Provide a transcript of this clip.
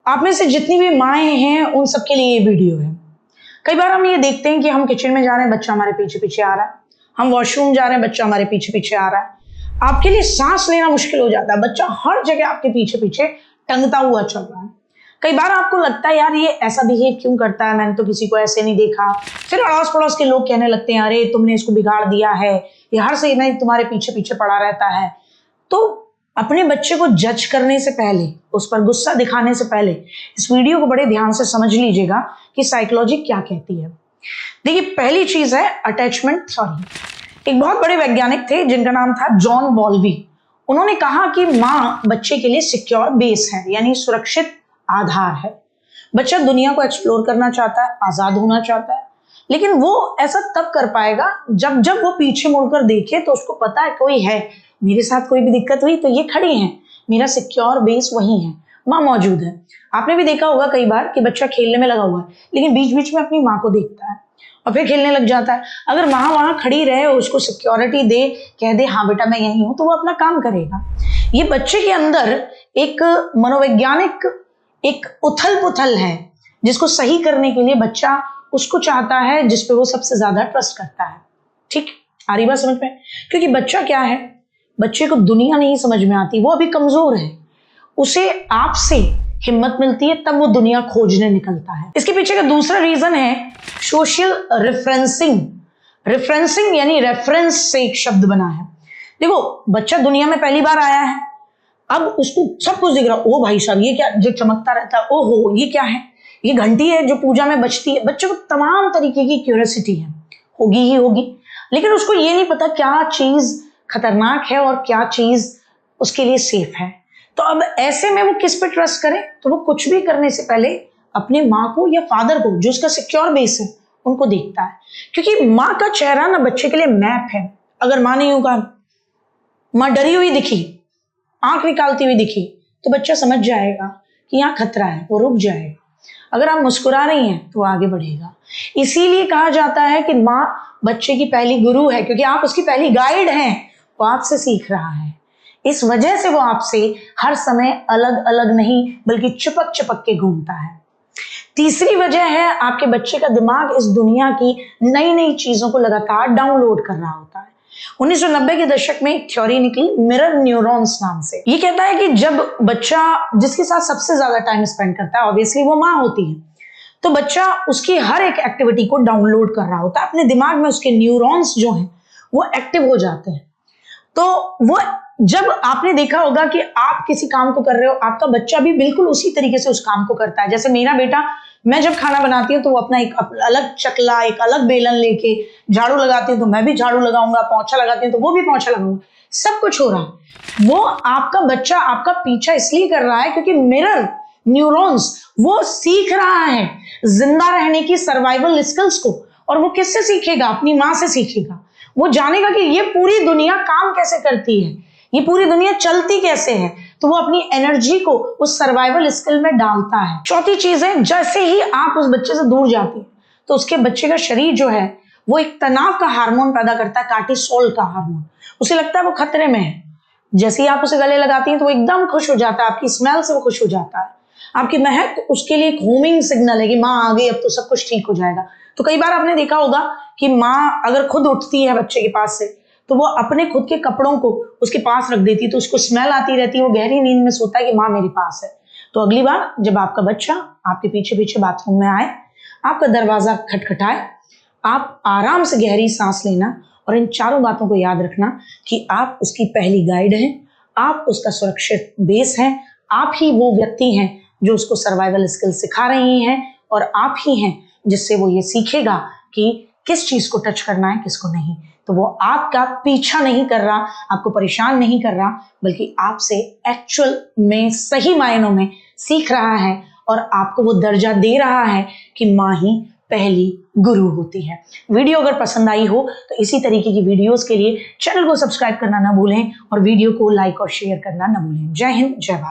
आप में से जितनी भी माएँ हैं उन सबके लिए ये वीडियो है। कई बार हम ये देखते हैं कि हम किचन में जा रहे हैं, बच्चा हमारे पीछे पीछे आ रहा है, हम वॉशरूम जा रहे हैं, बच्चा हमारे पीछे पीछे आ रहा है। आपके लिए सांस लेना मुश्किल हो जाता है, बच्चा हर जगह आपके पीछे पीछे टंगता हुआ चल रहा है। कई बार आपको लगता है यार ये ऐसा बिहेव क्यों करता है, मैंने तो किसी को ऐसे नहीं देखा। फिर अड़ोस पड़ोस के लोग कहने लगते हैं अरे तुमने इसको बिगाड़ दिया है, ये हर से नहीं तुम्हारे पीछे पीछे पड़ा रहता है। तो अपने बच्चे को जज करने से पहले, उस पर गुस्सा दिखाने से पहले इस वीडियो को बड़े ध्यान से समझ लीजिएगा कि साइकोलॉजी क्या कहती है। देखिए, पहली चीज है अटैचमेंट थ्योरी। एक बहुत बड़े वैज्ञानिक थे जिनका नाम था जॉन बॉल्बी। उन्होंने कहा कि माँ बच्चे के लिए सिक्योर बेस है, यानी सुरक्षित आधार है। बच्चा दुनिया को एक्सप्लोर करना चाहता है, आजाद होना चाहता है, लेकिन वो ऐसा तब कर पाएगा जब जब वो पीछे मुड़कर देखे तो उसको पता है कोई है, मेरे साथ कोई भी दिक्कत हुई तो ये खड़ी हैं, मेरा सिक्योर बेस वही है, माँ मौजूद है। आपने भी देखा होगा कई बार कि बच्चा खेलने में लगा हुआ है लेकिन बीच बीच में अपनी माँ को देखता है और फिर खेलने लग जाता है। अगर माँ वहां खड़ी रहे, उसको सिक्योरिटी दे, कह दे हाँ बेटा मैं यही हूं, तो वो अपना काम करेगा। ये बच्चे के अंदर एक मनोवैज्ञानिक एक उथल पुथल है जिसको सही करने के लिए बच्चा उसको चाहता है जिसपे वो सबसे ज्यादा ट्रस्ट करता है। ठीक, आ रही बात समझ में? क्योंकि बच्चा क्या है, बच्चे को दुनिया नहीं समझ में आती, वो अभी कमजोर है, उसे आपसे हिम्मत मिलती है तब वो दुनिया खोजने निकलता है। इसके पीछे का दूसरा रीजन है सोशल रेफरेंसिंग। रेफरेंसिंग यानी रेफरेंस से एक शब्द बना है। देखो, बच्चा दुनिया में पहली बार आया है, अब उसको सब कुछ दिख रहा है। ओ भाई साहब, ये क्या जो चमकता रहता है, ओहो ये क्या है, ये घंटी है जो पूजा में बजती है। बच्चे को तमाम तरीके की क्यूरियोसिटी है, होगी ही होगी, लेकिन उसको ये नहीं पता क्या चीज खतरनाक है और क्या चीज उसके लिए सेफ है। तो अब ऐसे में वो किस पे ट्रस्ट करे? तो वो कुछ भी करने से पहले अपने माँ को या फादर को, जो उसका सिक्योर बेस है, उनको देखता है। क्योंकि माँ का चेहरा ना बच्चे के लिए मैप है। अगर माँ नहीं होगा, माँ डरी हुई दिखी, आंख निकालती हुई दिखी, तो बच्चा समझ जाएगा कि यहाँ खतरा है, वो रुक जाएगा। अगर आप मुस्कुरा रही हैं तो आगे बढ़ेगा। इसीलिए कहा जाता है कि माँ बच्चे की पहली गुरु है, क्योंकि आप उसकी पहली गाइड हैं। वो आपसे सीख रहा है, इस वजह से वो आपसे हर समय अलग अलग नहीं बल्कि चिपक चिपक के घूमता है। तीसरी वजह है आपके बच्चे का दिमाग इस दुनिया की नई नई चीजों को लगातार डाउनलोड कर रहा होता है। 1990 के दशक में एक थ्योरी निकली मिरर न्यूरॉन्स नाम से। ये कहता है कि जब बच्चा जिसके साथ सबसे ज्यादा टाइम स्पेंड करता है, ऑब्वियसली वो माँ होती है, तो बच्चा उसकी हर एक एक्टिविटी को डाउनलोड कर रहा होता है। अपने दिमाग में उसके न्यूरॉन्स जो हैं वो एक्टिव हो जाते हैं। तो वो जब आपने देखा होगा कि आप किसी काम को कर रहे हो, आपका बच्चा भी बिल्कुल उसी तरीके से उस काम को करता है। जैसे मेरा बेटा, मैं जब खाना बनाती हूँ तो वो अपना एक अलग चकला, एक अलग बेलन लेके झाड़ू लगाती हूँ तो मैं भी झाड़ू लगाऊंगा, पोंछा लगाती हूँ तो वो भी पोंछा लगाऊंगा। सब कुछ हो रहा है। वो आपका बच्चा आपका पीछा इसलिए कर रहा है क्योंकि मिरर न्यूरॉन्स वो सीख रहा है जिंदा रहने की सर्वाइवल स्किल्स को। और वो किससे सीखेगा? अपनी माँ से सीखेगा। वो जानेगा कि ये पूरी दुनिया काम कैसे करती है, ये पूरी दुनिया चलती कैसे है, तो वो अपनी एनर्जी को उस सर्वाइवल स्किल में डालता है। चौथी चीज है, जैसे ही आप उस बच्चे से दूर जाती है तो उसके बच्चे का शरीर जो है वो एक तनाव का हार्मोन पैदा करता है, कार्टिसोल का हार्मोन। उसे लगता है वो खतरे में है। जैसे ही आप उसे गले लगाती हैं तो वो एकदम खुश हो जाता है, आपकी स्मेल से वो खुश हो जाता है। आपकी महक उसके लिए एक होमिंग सिग्नल है कि माँ आ गई, अब तो सब कुछ ठीक हो जाएगा। तो कई बार आपने देखा होगा कि माँ अगर खुद उठती है बच्चे के पास से तो वो अपने खुद के कपड़ों को उसके पास रख देती है, तो उसको स्मेल आती रहती है, वो गहरी नींद में सोता है कि माँ मेरे पास है। तो अगली बार जब आपका बच्चा आपके पीछे पीछे बाथरूम में आए, आपका दरवाजा खटखटाए, आप आराम से गहरी सांस लेना और इन चारों बातों को याद रखना कि आप उसकी पहली गाइड हैं, आप उसका सुरक्षित बेस हैं, आप ही वो व्यक्ति हैं जो उसको सर्वाइवल स्किल सिखा रही हैं, और आप ही हैं जिससे वो ये सीखेगा कि किस चीज को टच करना है, किसको नहीं। तो वो आपका पीछा नहीं कर रहा, आपको परेशान नहीं कर रहा, बल्कि आपसे एक्चुअल में सही मायनों में सीख रहा है और आपको वो दर्जा दे रहा है कि माँ ही पहली गुरु होती है। वीडियो अगर पसंद आई हो तो इसी तरीके की वीडियोस के लिए चैनल को सब्सक्राइब करना ना भूलें और वीडियो को लाइक और शेयर करना ना भूलें। जय हिंद, जय भारत।